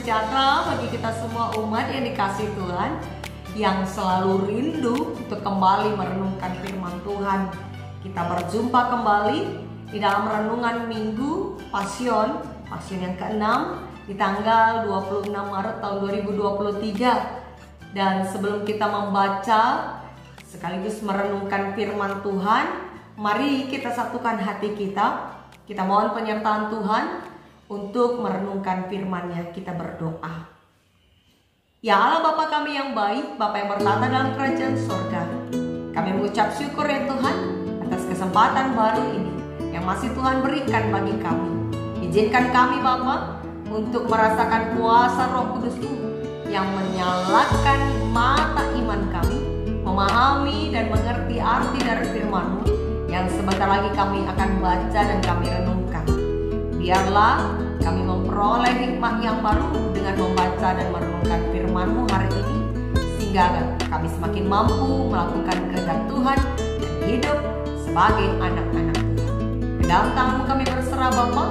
sejahtera bagi kita semua umat yang dikasihi Tuhan, yang selalu rindu untuk kembali merenungkan firman Tuhan. Kita berjumpa kembali di dalam renungan Minggu Pasion yang ke-6 di tanggal 26 Maret tahun 2023. Dan sebelum kita membaca sekaligus merenungkan firman Tuhan, mari kita satukan hati kita. Kita mohon penyertaan Tuhan untuk merenungkan firman-Nya. Kita berdoa. Ya Allah Bapa kami yang baik, Bapa yang bertata dalam kerajaan sorga, kami mengucap syukur ya Tuhan atas kesempatan baru ini yang masih Tuhan berikan bagi kami. Izinkan kami Bapa untuk merasakan kuasa Roh Kudus-Mu yang menyalakan mata iman kami, memahami dan mengerti arti dari firman-Mu yang sebentar lagi kami akan baca dan kami renungkan. Biarlah kami memperoleh hikmat yang baru dengan membaca dan merenungkan firman-Mu hari ini, sehingga kami semakin mampu melakukan kehendak Tuhan dan hidup sebagai anak-anak Tuhan. Ke dalam tangan-Mu kami berserah Bapa.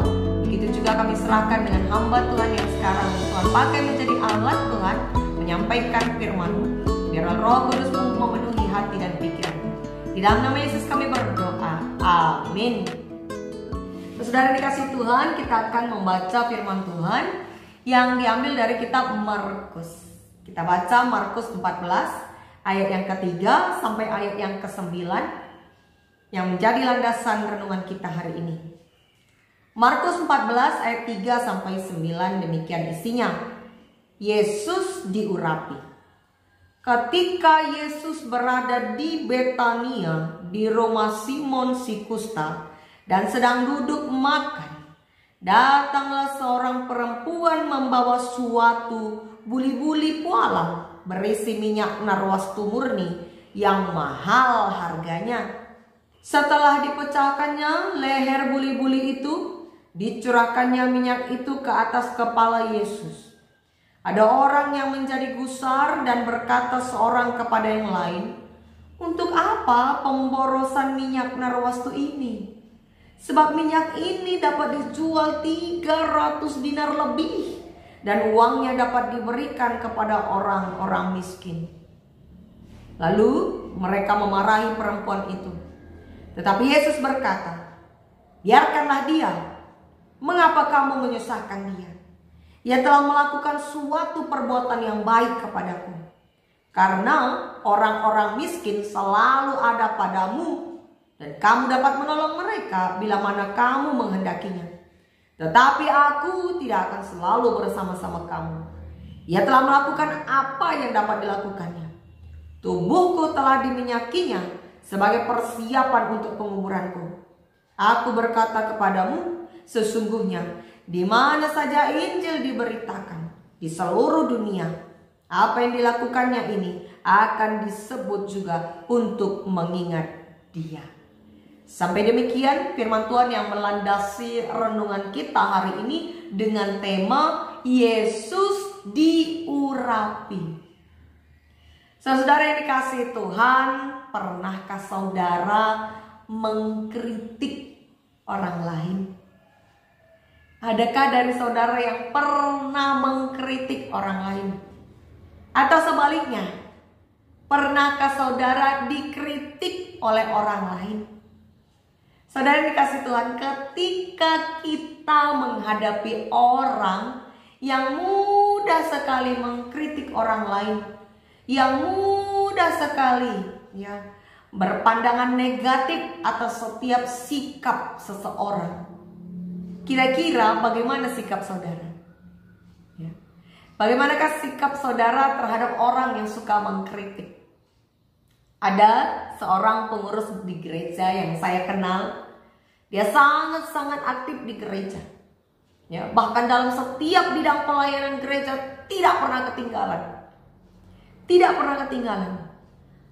Begitu juga kami serahkan dengan hamba Tuhan yang sekarang Tuhan pakai menjadi alat Tuhan menyampaikan firman-Mu. Biarlah Roh Kudus-Mu memenuhi hati dan pikiran. Di dalam nama Yesus kami berdoa. Amin. Saudara dikasih Tuhan, kita akan membaca firman Tuhan yang diambil dari kitab Markus. Kita baca Markus 14 ayat yang ketiga sampai ayat yang ke-9 yang menjadi landasan renungan kita hari ini. Markus 14 ayat 3 sampai 9 demikian isinya. Yesus diurapi. Ketika Yesus berada di Betania di rumah Simon si kusta dan sedang duduk makan, datanglah seorang perempuan membawa suatu buli-buli pualam berisi minyak narwastu murni yang mahal harganya. Setelah dipecahkannya leher buli-buli itu, dicurahkannya minyak itu ke atas kepala Yesus. Ada orang yang menjadi gusar dan berkata seorang kepada yang lain, "Untuk apa pemborosan minyak narwastu ini? Sebab minyak ini dapat dijual 300 dinar lebih dan uangnya dapat diberikan kepada orang-orang miskin." Lalu mereka memarahi perempuan itu. Tetapi Yesus berkata, "Biarkanlah dia. Mengapa kamu menyusahkan dia? Ia telah melakukan suatu perbuatan yang baik kepadaku. Karena orang-orang miskin selalu ada padamu dan kamu dapat menolong mereka bila mana kamu menghendakinya. Tetapi aku tidak akan selalu bersama-sama kamu. Ia telah melakukan apa yang dapat dilakukannya. Tubuhku telah diminyakinya sebagai persiapan untuk penguburanku. Aku berkata kepadamu, sesungguhnya di mana saja Injil diberitakan di seluruh dunia, apa yang dilakukannya ini akan disebut juga untuk mengingat dia." Sampai demikian firman Tuhan yang melandasi renungan kita hari ini dengan tema Yesus diurapi. Saudara yang dikasihi Tuhan, pernahkah saudara mengkritik orang lain? Adakah dari saudara yang pernah mengkritik orang lain? Atau sebaliknya, pernahkah saudara dikritik oleh orang lain? Saudara dikasih Tuhan, ketika kita menghadapi orang yang mudah sekali mengkritik orang lain, yang mudah sekali berpandangan negatif atas setiap sikap seseorang, kira-kira bagaimana sikap saudara? Bagaimanakah sikap saudara terhadap orang yang suka mengkritik? Ada seorang pengurus di gereja yang saya kenal. Dia sangat-sangat aktif di gereja. Bahkan dalam setiap bidang pelayanan gereja tidak pernah ketinggalan. Tidak pernah ketinggalan.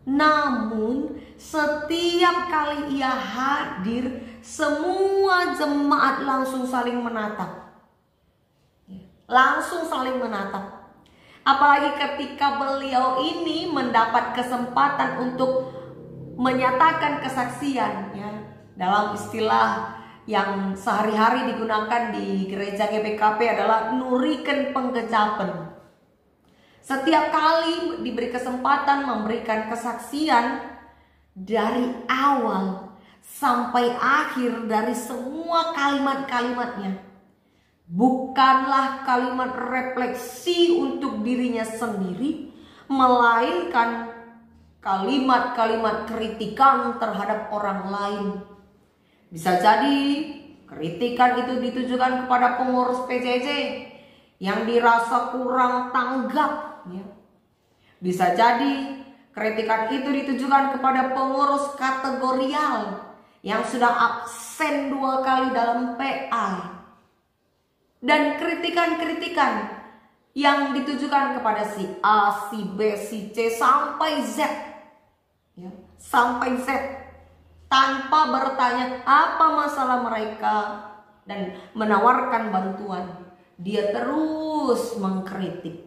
Namun setiap kali ia hadir, semua jemaat langsung saling menatap. Langsung saling menatap. Apalagi ketika beliau ini mendapat kesempatan untuk menyatakan kesaksian, dalam istilah yang sehari-hari digunakan di gereja GBKP adalah nuriken penggejapen. Setiap kali diberi kesempatan memberikan kesaksian dari awal sampai akhir dari semua kalimat-kalimatnya, bukanlah kalimat refleksi untuk dirinya sendiri, melainkan kalimat-kalimat kritikan terhadap orang lain. Bisa jadi kritikan itu ditujukan kepada pengurus PJJ yang dirasa kurang tanggap, ya. Bisa jadi kritikan itu ditujukan kepada pengurus kategorial yang sudah absen 2 kali dalam PA. Dan kritikan-kritikan yang ditujukan kepada si A, si B, si C sampai Z, ya, sampai Z, tanpa bertanya apa masalah mereka dan menawarkan bantuan. Dia terus mengkritik.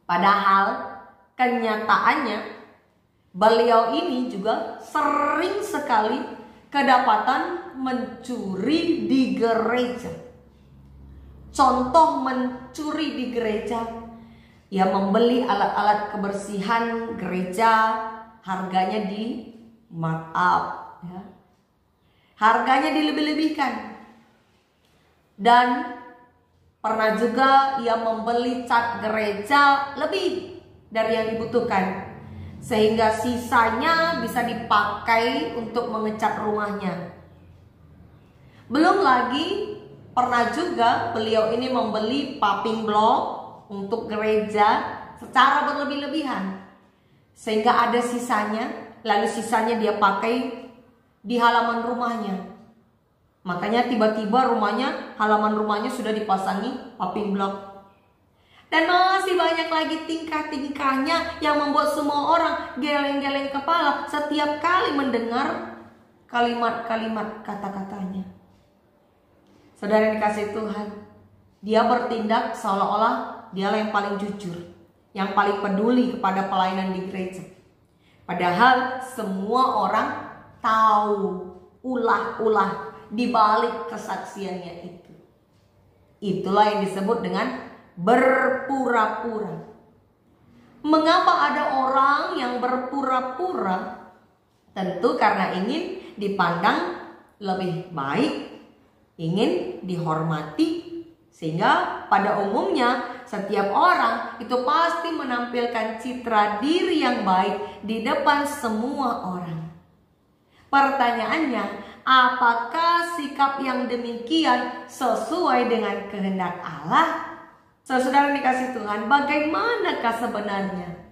Padahal kenyataannya beliau ini juga sering sekali kedapatan mencuri di gereja. Contoh mencuri di gereja, ya membeli alat-alat kebersihan gereja, harganya di markup, ya. Harganya dilebih-lebihkan. Dan pernah juga ia membeli cat gereja lebih dari yang dibutuhkan, sehingga sisanya bisa dipakai untuk mengecat rumahnya. Belum lagi pernah juga beliau ini membeli paving block untuk gereja secara berlebih-lebihan, sehingga ada sisanya, lalu sisanya dia pakai di halaman rumahnya. Makanya tiba-tiba halaman rumahnya sudah dipasangi paving block. Dan masih banyak lagi tingkah-tingkahnya yang membuat semua orang geleng-geleng kepala setiap kali mendengar kalimat-kalimat kata-katanya. Saudara yang dikasihi Tuhan, dia bertindak seolah-olah dialah yang paling jujur, yang paling peduli kepada pelayanan di gereja. Padahal semua orang tahu ulah-ulah di balik kesaksiannya itu. Itulah yang disebut dengan berpura-pura. Mengapa ada orang yang berpura-pura? Tentu karena ingin dipandang lebih baik, ingin dihormati, sehingga pada umumnya setiap orang itu pasti menampilkan citra diri yang baik di depan semua orang. Pertanyaannya, apakah sikap yang demikian sesuai dengan kehendak Allah? Saudara dikasihi Tuhan, bagaimanakah sebenarnya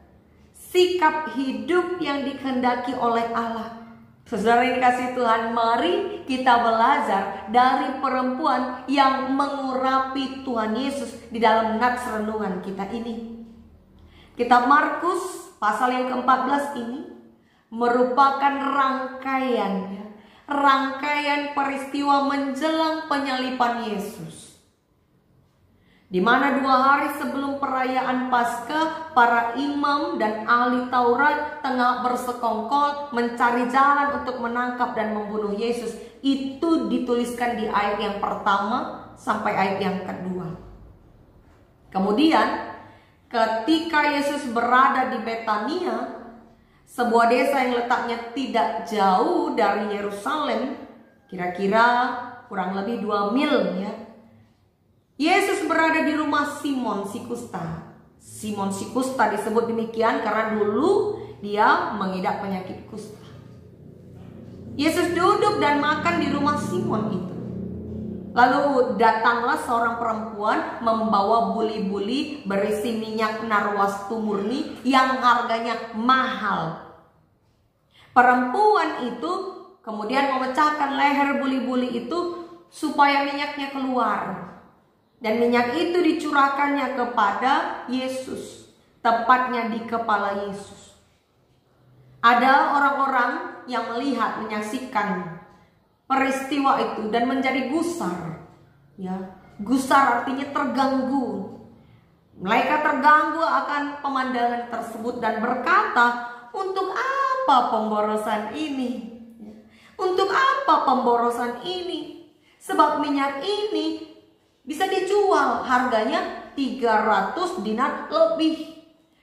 sikap hidup yang dikehendaki oleh Allah? Saudara yang dikasihi Tuhan, mari kita belajar dari perempuan yang mengurapi Tuhan Yesus di dalam nats renungan kita ini. Kitab Markus pasal yang ke-14 ini merupakan rangkaian peristiwa menjelang penyaliban Yesus, di mana 2 hari sebelum perayaan Paskah, para imam dan ahli Taurat tengah bersekongkol mencari jalan untuk menangkap dan membunuh Yesus. Itu dituliskan di ayat yang pertama sampai ayat yang kedua. Kemudian ketika Yesus berada di Betania, sebuah desa yang letaknya tidak jauh dari Yerusalem, kira-kira kurang lebih 2 mil, ya. Yesus berada di rumah Simon si Kusta. Simon si Kusta disebut demikian karena dulu dia mengidap penyakit kusta. Yesus duduk dan makan di rumah Simon itu. Lalu datanglah seorang perempuan membawa buli-buli berisi minyak narwastu murni yang harganya mahal. Perempuan itu kemudian memecahkan leher buli-buli itu supaya minyaknya keluar. Dan minyak itu dicurahkannya kepada Yesus, tepatnya di kepala Yesus. Ada orang-orang yang melihat, menyaksikan peristiwa itu dan menjadi gusar. Ya, gusar artinya terganggu. Mereka terganggu akan pemandangan tersebut dan berkata, untuk apa pemborosan ini? Untuk apa pemborosan ini? Sebab minyak ini bisa dijual harganya 300 dinar lebih.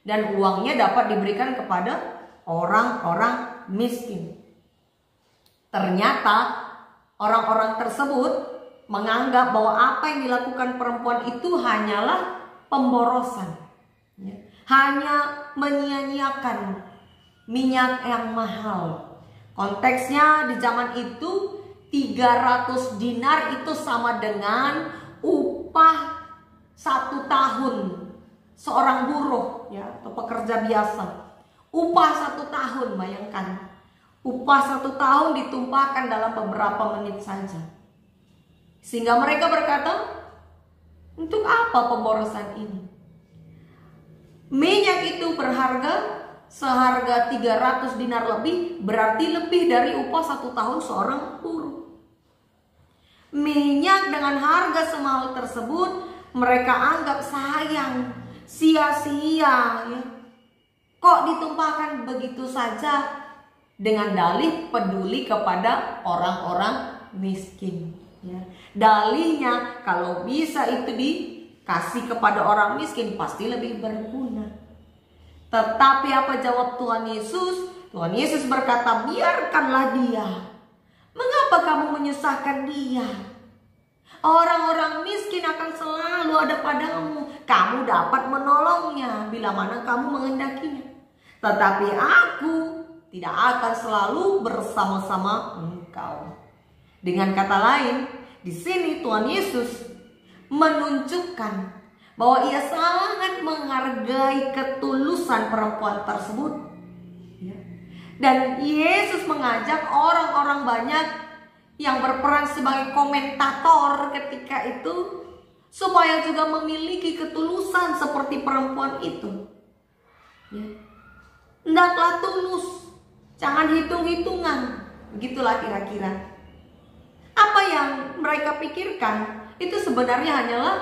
Dan uangnya dapat diberikan kepada orang-orang miskin. Ternyata orang-orang tersebut menganggap bahwa apa yang dilakukan perempuan itu hanyalah pemborosan. Hanya menyia-nyiakan minyak yang mahal. Konteksnya di zaman itu 300 dinar itu sama dengan upah 1 tahun seorang buruh ya, atau pekerja biasa. Upah 1 tahun, bayangkan. Upah 1 tahun ditumpahkan dalam beberapa menit saja. Sehingga mereka berkata, untuk apa pemborosan ini? Minyak itu berharga seharga 300 dinar lebih, berarti lebih dari upah 1 tahun seorang buruh. Minyak dengan harga semahal tersebut mereka anggap sayang, sia-sia ya. Kok ditumpahkan begitu saja? Dengan dalih peduli kepada orang-orang miskin ya. Dalihnya kalau bisa itu dikasih kepada orang miskin pasti lebih berguna. Tetapi apa jawab Tuhan Yesus? Tuhan Yesus berkata, biarkanlah dia. Mengapa kamu menyusahkan dia? Orang-orang miskin akan selalu ada padamu. Kamu dapat menolongnya bila mana kamu menghendakinya. Tetapi aku tidak akan selalu bersama-sama engkau. Dengan kata lain, di sini Tuhan Yesus menunjukkan bahwa ia sangat menghargai ketulusan perempuan tersebut. Dan Yesus mengajak orang-orang banyak yang berperan sebagai komentator ketika itu supaya juga memiliki ketulusan seperti perempuan itu. Hendaklah tulus, jangan hitung-hitungan. Begitulah kira-kira. Apa yang mereka pikirkan itu sebenarnya hanyalah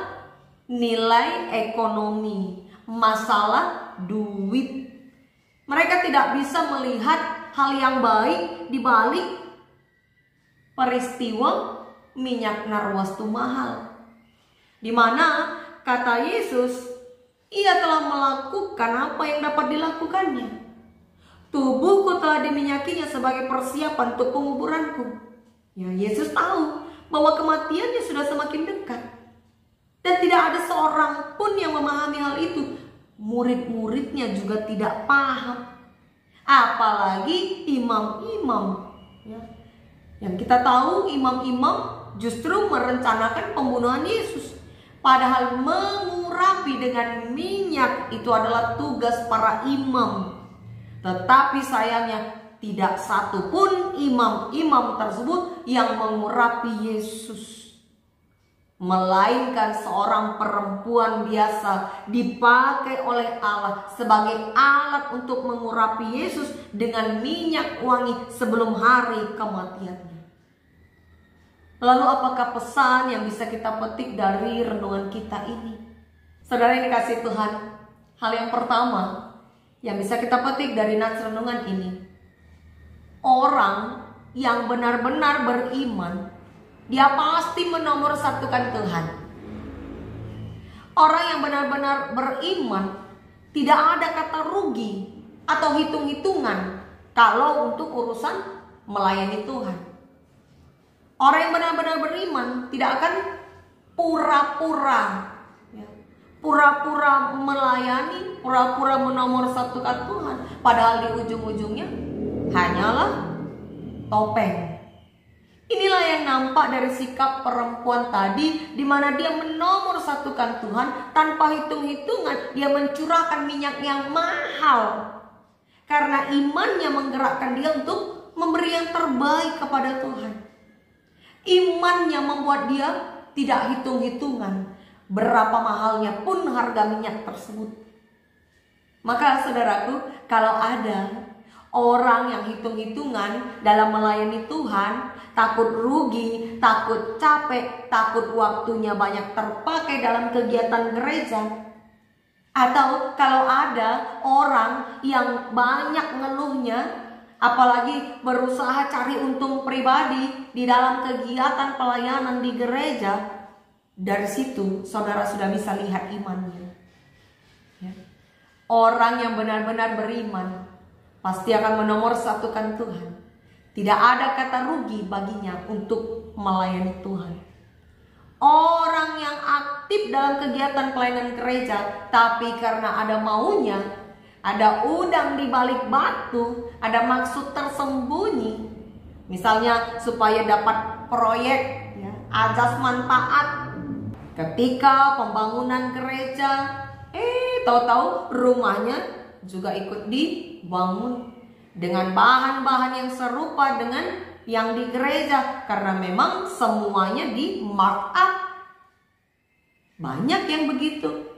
nilai ekonomi, masalah duit. Mereka tidak bisa melihat hal yang baik di balik peristiwa minyak narwastu mahal. Di mana kata Yesus, ia telah melakukan apa yang dapat dilakukannya. Tubuhku telah diminyakinya sebagai persiapan untuk penguburanku. Ya, Yesus tahu bahwa kematiannya sudah semakin dekat. Dan tidak ada seorang pun yang memahami hal itu. Murid-muridnya juga tidak paham. Apalagi imam-imam ya. Yang kita tahu imam-imam justru merencanakan pembunuhan Yesus. Padahal mengurapi dengan minyak itu adalah tugas para imam. Tetapi sayangnya tidak satu pun imam-imam tersebut yang mengurapi Yesus. Melainkan seorang perempuan biasa dipakai oleh Allah sebagai alat untuk mengurapi Yesus dengan minyak wangi sebelum hari kematiannya. Lalu apakah pesan yang bisa kita petik dari renungan kita ini? Saudara yang dikasihi Tuhan, hal yang pertama yang bisa kita petik dari nats renungan ini, orang yang benar-benar beriman, dia pasti menomorsatukan Tuhan. Orang yang benar-benar beriman tidak ada kata rugi atau hitung-hitungan kalau untuk urusan melayani Tuhan. Orang yang benar-benar beriman tidak akan pura-pura ya, pura-pura melayani, pura-pura menomorsatukan Tuhan, padahal di ujung-ujungnya hanyalah topeng. Inilah yang nampak dari sikap perempuan tadi, di mana dia menomorsatukan Tuhan tanpa hitung-hitungan. Dia mencurahkan minyak yang mahal karena imannya menggerakkan dia untuk memberi yang terbaik kepada Tuhan. Imannya membuat dia tidak hitung-hitungan berapa mahalnya pun harga minyak tersebut. Maka saudaraku, kalau ada orang yang hitung-hitungan dalam melayani Tuhan, takut rugi, takut capek, takut waktunya banyak terpakai dalam kegiatan gereja. Atau kalau ada orang yang banyak ngeluhnya apalagi berusaha cari untung pribadi di dalam kegiatan pelayanan di gereja, dari situ saudara sudah bisa lihat imannya. Ya. Orang yang benar-benar beriman pasti akan menomorsatukan Tuhan. Tidak ada kata rugi baginya untuk melayani Tuhan. Orang yang aktif dalam kegiatan pelayanan gereja, tapi karena ada maunya, ada udang di balik batu, ada maksud tersembunyi, misalnya supaya dapat proyek, ya, azas manfaat. Ketika pembangunan gereja, tahu-tahu rumahnya juga ikut dibangun dengan bahan-bahan yang serupa dengan yang di gereja, karena memang semuanya di markup. Banyak yang begitu.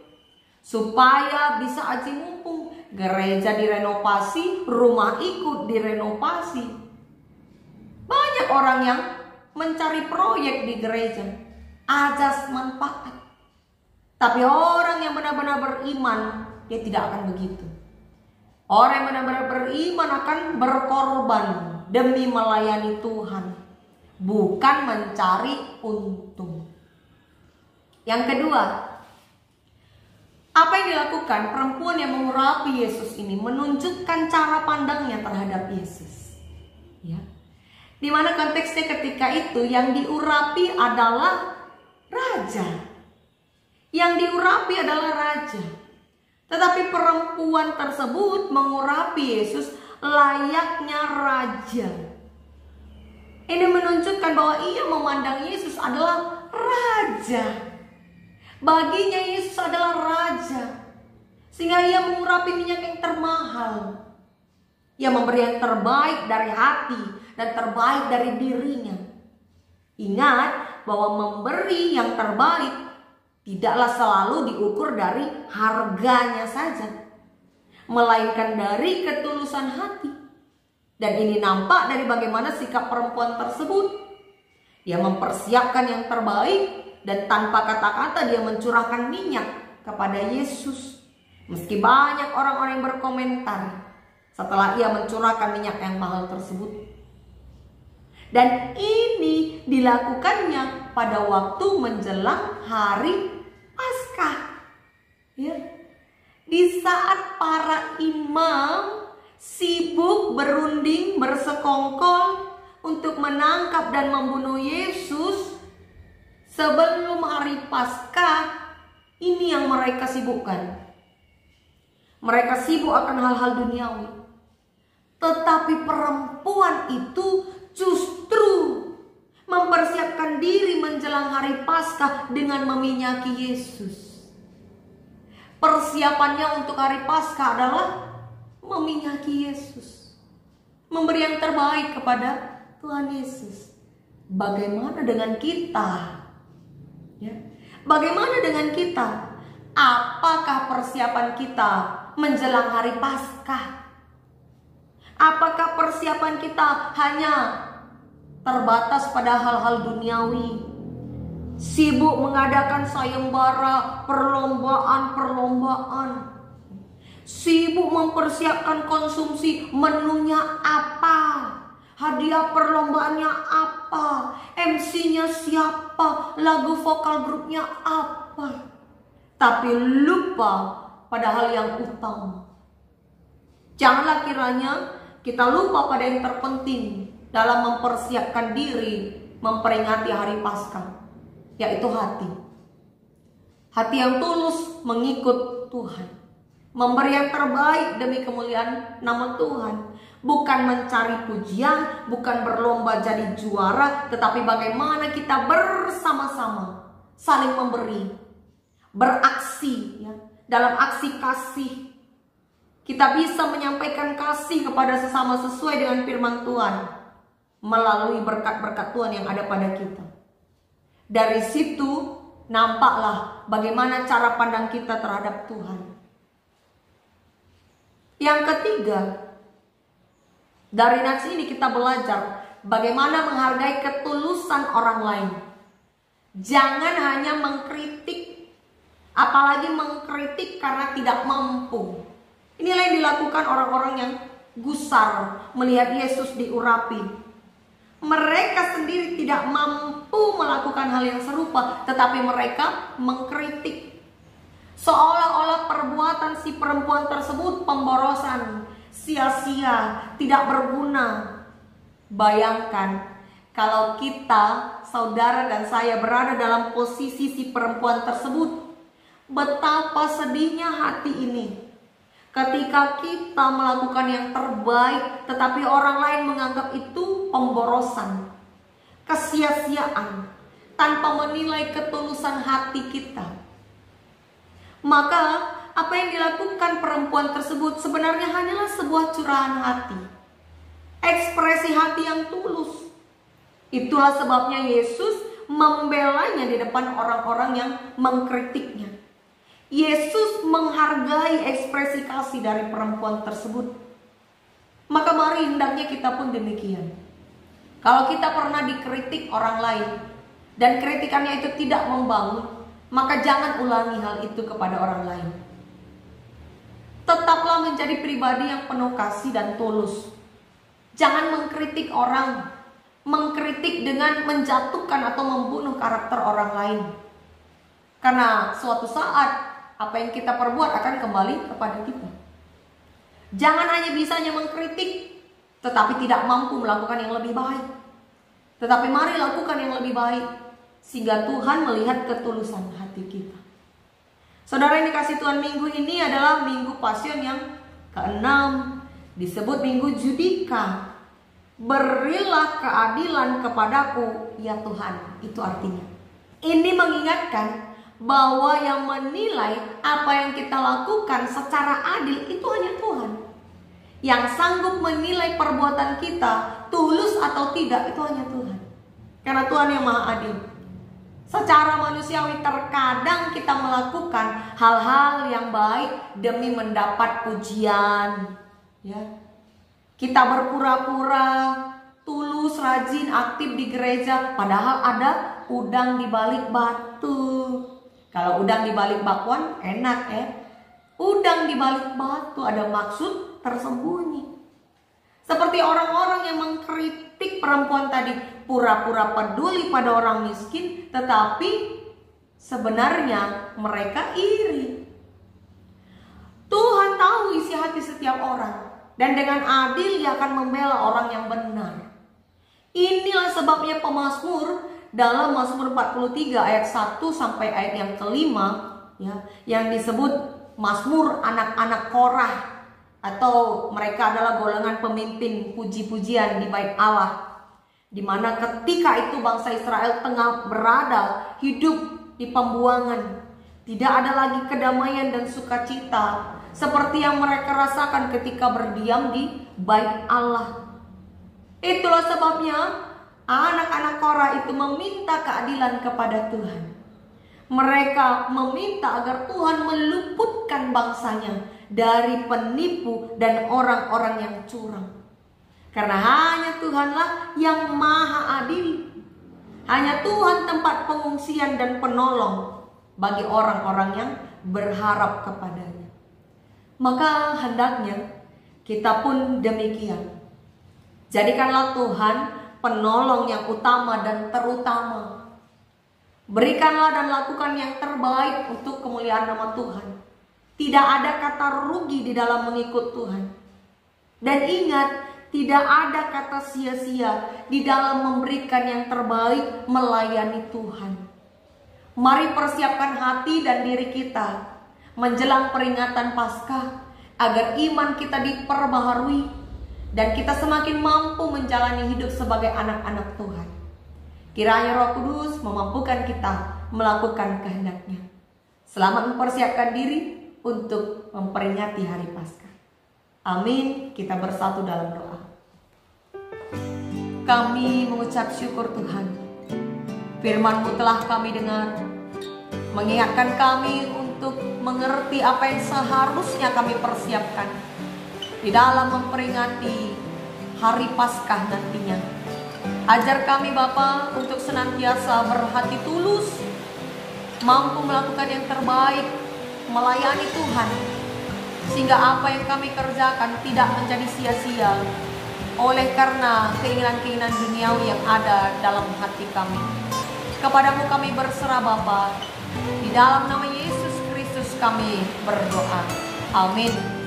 Supaya bisa aji mumpung, gereja direnovasi, rumah ikut direnovasi. Banyak orang yang mencari proyek di gereja, azas manfaat. Tapi orang yang benar-benar beriman, dia tidak akan begitu. Orang yang benar-benar beriman akan berkorban demi melayani Tuhan, bukan mencari untung. Yang kedua, apa yang dilakukan perempuan yang mengurapi Yesus ini menunjukkan cara pandangnya terhadap Yesus. Ya. Dimana konteksnya ketika itu yang diurapi adalah raja. Yang diurapi adalah raja. Tetapi perempuan tersebut mengurapi Yesus layaknya raja. Ini menunjukkan bahwa ia memandang Yesus adalah raja. Baginya Yesus adalah raja. Sehingga ia mengurapi minyak yang termahal. Ia memberi yang terbaik dari hati dan terbaik dari dirinya. Ingat bahwa memberi yang terbaik tidaklah selalu diukur dari harganya saja, melainkan dari ketulusan hati. Dan ini nampak dari bagaimana sikap perempuan tersebut. Dia mempersiapkan yang terbaik dan tanpa kata-kata dia mencurahkan minyak kepada Yesus. Meski banyak orang-orang yang berkomentar setelah ia mencurahkan minyak yang mahal tersebut. Dan ini dilakukannya pada waktu menjelang hari Paskah. Ya. Di saat para imam sibuk berunding, bersekongkol untuk menangkap dan membunuh Yesus sebelum hari Paskah, ini yang mereka sibukkan. Mereka sibuk akan hal-hal duniawi. Tetapi perempuan itu justru mempersiapkan diri menjelang hari Paskah dengan meminyaki Yesus. Persiapannya untuk hari Paskah adalah meminyaki Yesus, memberi yang terbaik kepada Tuhan Yesus. Bagaimana dengan kita? Ya. Bagaimana dengan kita? Apakah persiapan kita menjelang hari Paskah? Apakah persiapan kita hanya terbatas pada hal-hal duniawi? Sibuk mengadakan sayembara, perlombaan. Sibuk mempersiapkan konsumsi, menunya apa, hadiah perlombaannya apa, MC-nya siapa, lagu vokal grupnya apa. Tapi lupa pada hal yang utama. Janganlah kiranya kita lupa pada yang terpenting dalam mempersiapkan diri memperingati hari Paskah, yaitu hati. Hati yang tulus mengikut Tuhan, memberi yang terbaik demi kemuliaan nama Tuhan. Bukan mencari pujian, bukan berlomba jadi juara, tetapi bagaimana kita bersama-sama saling memberi, beraksi, ya, dalam aksi kasih. Kita bisa menyampaikan kasih kepada sesama sesuai dengan firman Tuhan melalui berkat-berkat Tuhan yang ada pada kita. Dari situ nampaklah bagaimana cara pandang kita terhadap Tuhan. Yang ketiga, dari nats ini kita belajar bagaimana menghargai ketulusan orang lain. Jangan hanya mengkritik, apalagi mengkritik karena tidak mampu. Inilah yang dilakukan orang-orang yang gusar melihat Yesus diurapi. Mereka sendiri tidak mampu melakukan hal yang serupa, tetapi mereka mengkritik. Seolah-olah perbuatan si perempuan tersebut pemborosan, sia-sia, tidak berguna. Bayangkan kalau kita, saudara dan saya berada dalam posisi si perempuan tersebut, betapa sedihnya hati ini. Ketika kita melakukan yang terbaik, tetapi orang lain menganggap itu pemborosan, kesia-siaan, tanpa menilai ketulusan hati kita. Maka apa yang dilakukan perempuan tersebut sebenarnya hanyalah sebuah curahan hati, ekspresi hati yang tulus. Itulah sebabnya Yesus membelanya di depan orang-orang yang mengkritiknya. Yesus menghargai ekspresi kasih dari perempuan tersebut. Maka mari hendaknya kita pun demikian. Kalau kita pernah dikritik orang lain dan kritikannya itu tidak membangun, maka jangan ulangi hal itu kepada orang lain. Tetaplah menjadi pribadi yang penuh kasih dan tulus. Jangan mengkritik orang, mengkritik dengan menjatuhkan atau membunuh karakter orang lain. Karena suatu saat apa yang kita perbuat akan kembali kepada kita. Jangan hanya bisanya mengkritik, tetapi tidak mampu melakukan yang lebih baik. Tetapi mari lakukan yang lebih baik, sehingga Tuhan melihat ketulusan hati kita. Saudara yang dikasih Tuhan, minggu ini adalah minggu Pasion yang ke-6. Disebut minggu Judika. Berilah keadilan kepadaku, ya Tuhan. Itu artinya. Ini mengingatkan bahwa yang menilai apa yang kita lakukan secara adil itu hanya Tuhan. Yang sanggup menilai perbuatan kita tulus atau tidak itu hanya Tuhan. Karena Tuhan yang maha adil. Secara manusiawi terkadang kita melakukan hal-hal yang baik demi mendapat pujian, ya. Kita berpura-pura tulus, rajin, aktif di gereja, padahal ada udang di balik batu. Kalau udang di balik bakwan enak ya. Udang di balik batu ada maksud tersembunyi. Seperti orang-orang yang mengkritik perempuan tadi, pura-pura peduli pada orang miskin, tetapi sebenarnya mereka iri. Tuhan tahu isi hati setiap orang, dan dengan adil Dia akan membela orang yang benar. Inilah sebabnya pemazmur dalam Mazmur 43 ayat 1 sampai ayat yang kelima, ya, yang disebut Mazmur anak-anak Korah, atau mereka adalah golongan pemimpin puji-pujian di bait Allah, di mana ketika itu bangsa Israel tengah berada hidup di pembuangan, tidak ada lagi kedamaian dan sukacita seperti yang mereka rasakan ketika berdiam di bait Allah. Itulah sebabnya anak-anak Korah itu meminta keadilan kepada Tuhan. Mereka meminta agar Tuhan meluputkan bangsanya dari penipu dan orang-orang yang curang. Karena hanya Tuhanlah yang maha adil. Hanya Tuhan tempat pengungsian dan penolong bagi orang-orang yang berharap kepadanya. Maka hendaknya kita pun demikian. Jadikanlah Tuhan penolong yang utama dan terutama. Berikanlah dan lakukan yang terbaik untuk kemuliaan nama Tuhan. Tidak ada kata rugi di dalam mengikut Tuhan. Dan ingat, tidak ada kata sia-sia di dalam memberikan yang terbaik melayani Tuhan. Mari persiapkan hati dan diri kita menjelang peringatan Paskah, agar iman kita diperbaharui dan kita semakin mampu menjalani hidup sebagai anak-anak Tuhan. Kiranya Roh Kudus memampukan kita melakukan kehendak-Nya. Selamat mempersiapkan diri untuk memperingati hari Paskah. Amin. Kita bersatu dalam doa. Kami mengucap syukur Tuhan. Firman-Mu telah kami dengar, mengingatkan kami untuk mengerti apa yang seharusnya kami persiapkan di dalam memperingati hari Paskah nantinya. Ajar kami Bapa untuk senantiasa berhati tulus, mampu melakukan yang terbaik, melayani Tuhan, sehingga apa yang kami kerjakan tidak menjadi sia-sia oleh karena keinginan-keinginan duniawi yang ada dalam hati kami. Kepadamu kami berserah Bapa, di dalam nama Yesus Kristus kami berdoa. Amin.